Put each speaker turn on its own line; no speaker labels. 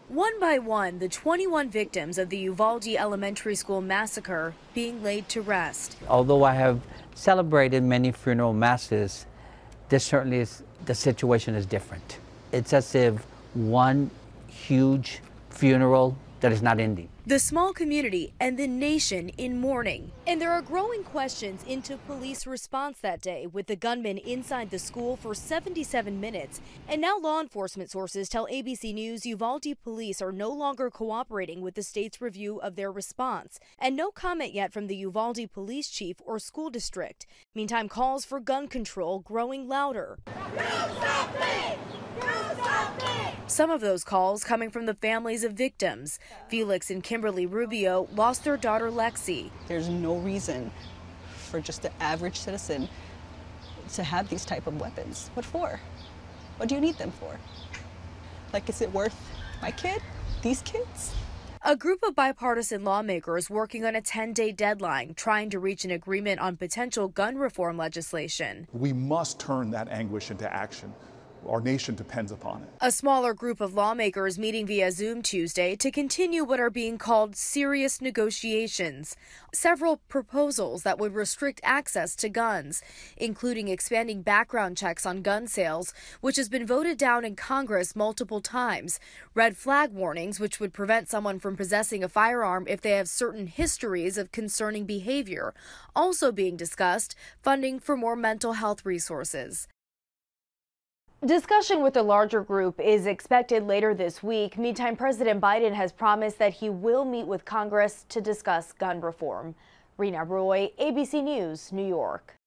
One by one, the 21 victims of the Uvalde Elementary School massacre being laid to rest.
Although I have celebrated many funeral masses, this certainly is, the situation is different. It's as if one huge funeral that is not ending.
The small community and the nation in mourning. And there are growing questions into police response that day, with the gunman inside the school for 77 minutes. And now law enforcement sources tell ABC News Uvalde police are no longer cooperating with the state's review of their response. And no comment yet from the Uvalde police chief or school district. Meantime, calls for gun control growing louder. Some of those calls coming from the families of victims. Felix and Kimberly Rubio lost their daughter Lexi.
There's no reason for just the average citizen to have these type of weapons. What for? What do you need them for? Like, is it worth my kid? These kids?
A group of bipartisan lawmakers working on a 10-day deadline, trying to reach an agreement on potential gun reform legislation.
We must turn that anguish into action. Our nation depends upon it.
A smaller group of lawmakers meeting via Zoom Tuesday to continue what are being called serious negotiations. Several proposals that would restrict access to guns, including expanding background checks on gun sales, which has been voted down in Congress multiple times. Red flag warnings, which would prevent someone from possessing a firearm if they have certain histories of concerning behavior. Also being discussed, funding for more mental health resources. Discussion with the larger group is expected later this week. Meantime, President Biden has promised that he will meet with Congress to discuss gun reform. Rena Roy, ABC News, New York.